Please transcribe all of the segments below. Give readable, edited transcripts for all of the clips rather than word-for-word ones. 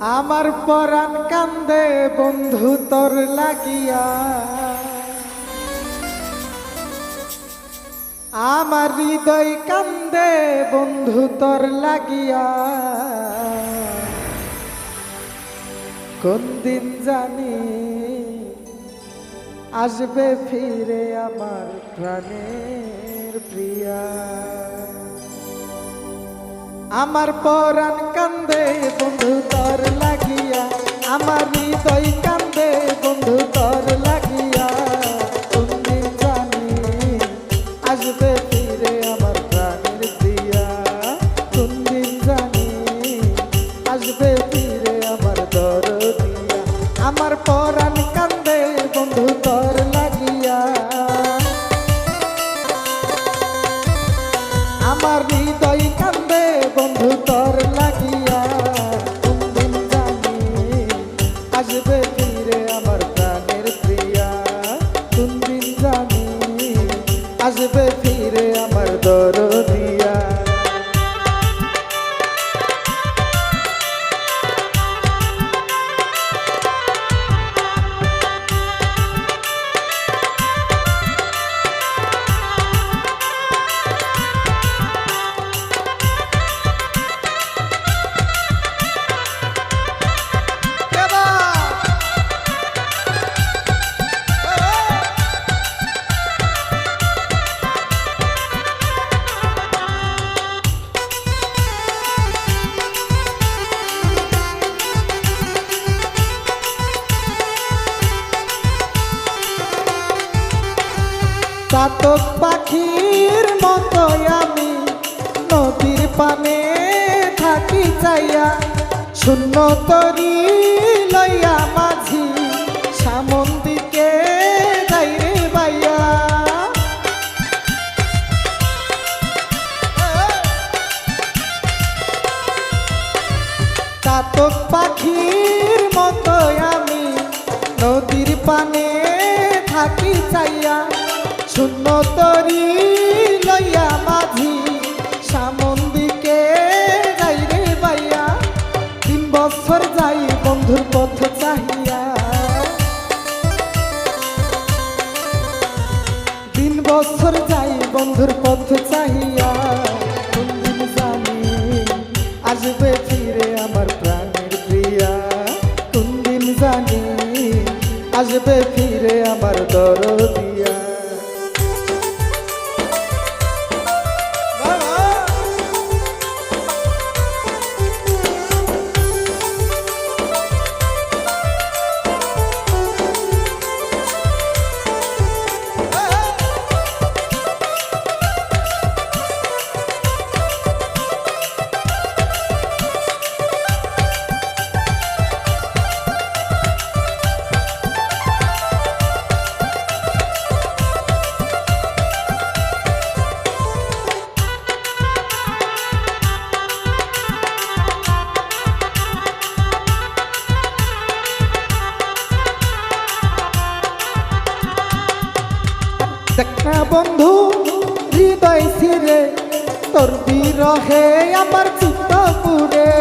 আমার পরাণ কান্দে বন্ধু তোর লাগিয়া, আমার হৃদয় কান্দে বন্ধু তোর লাগিয়া। কোন দিন জানি আসবে ফিরে আমার প্রাণের প্রিয়া। আমার পরাণ কান্দে বন্ধু তোর লাগিয়া, আমার হৃদয় কান্দে বন্ধু তোর লাগিয়া। কোন দিন জানি আসবে ফিরে আমার প্রাণের প্রিয়া, কোন দিন জানি আসবে ফিরে আমার দরদিয়া। আমার পরাণ কান্দে বন্ধু তোর লাগিয়া, আমার হৃদয় কান্দে বন্ধু তোর লাগিয়া। কোন দিন জানি আসবে ফিরে আমার প্রাণের প্রিয়া, কোন দিন জানি আসবে ফিরে আমার দরদিয়া। চাতক পাখির মতো আমি নদীর পানে থাকি চাইয়া, শূন্য তরি লইয়া মাঝি সামন দিকে যাই রে বাইয়া। চাতক পাখির মতো আমি নদীর পানে থাকি চাইয়া, শূন্য তরি লইয়া মাঝি সামন দিকে যাই রে বাইয়া। 3 বছর যাই বন্ধুর পথ চাহিয়া, 3 বছর যাই বন্ধুর পথ চাহিয়া। কোন দিন জানি আসবে ফিরে আমার প্রাণের প্রিয়া, কোন দিন জানি আসবে ফিরে আমার দরদিয়া। দেখনা বন্ধু হৃদয় ছিঁড়ে তোর বিরহে আমার চিত্ত পুরে।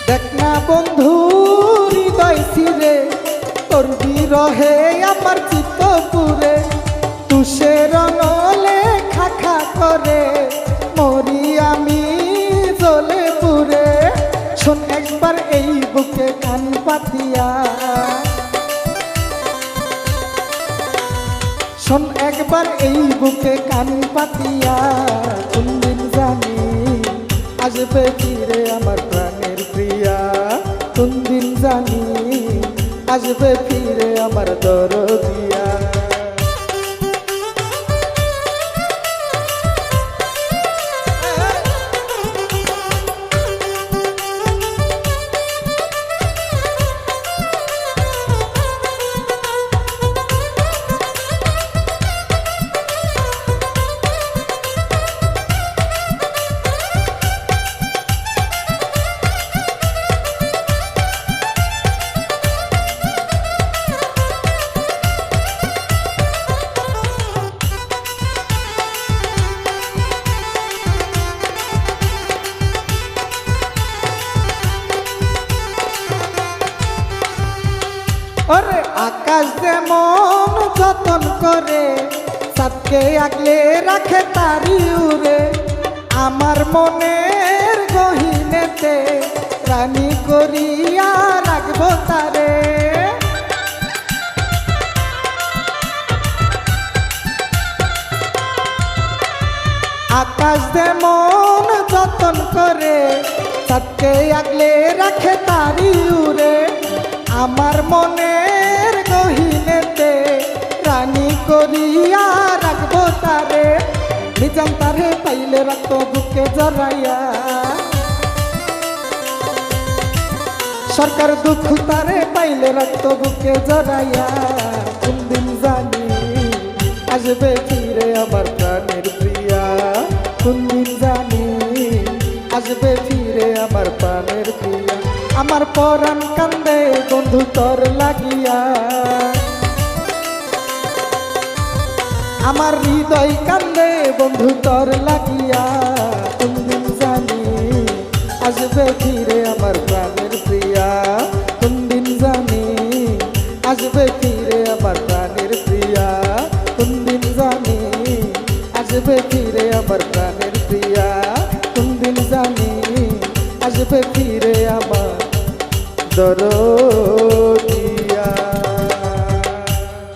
দেখনা বন্ধু হৃদয় ছিঁড়ে তোর বিরহে আমার চিত্ত পুরে। তুষের নলে খা খা করে মরি আমি জ্বলে পুরে। শোন একবার এই বুকে কান পাতিয়া, শোন একবার এই বুকে কান পাতিয়া। কোন দিন জানি আসবে ফিরে আমার প্রাণের প্রিয়া, কোন দিন জানি আসবে ফিরে আমার দরদিয়া। যেমন যতন করে সাতকে আগলে রাখে তারি উরে, আমার মনের গহিনেতে রানী করিয়া রাখবো তারে। আকাশ যেমন যতন করে সাতকে আগলে রাখে তারি উরে, আমার মনের গহিনেতে রানী করিয়া রাখবো তারে। নিজাম তারে পাইলে রাখতো বুকে জড়াইয়া, সরকার দুঃখ তারে পাইলে রাখতো বুকে জড়াইয়া। কোনদিন জানি আসবে ফিরে আমার প্রাণের প্রিয়া, কোনদিন জানি আসবে ফিরে আমার প্রাণের প্রিয়া। আমার পরাণ কান্দে বন্ধু তোর লাগিয়া, আমার হৃদয় কান্দে বন্ধু তোর লাগিয়া। কোনদিন জানি আসবে ফিরে আমার প্রাণের প্রিয়া, কোনদিন জানি আসবে ফিরে আমার প্রাণের প্রিয়া, কোনদিন জানি আসবে ফিরে আমার প্রাণের প্রিয়া, কোনদিন জানি আসবে ফিরে আমার দরদি।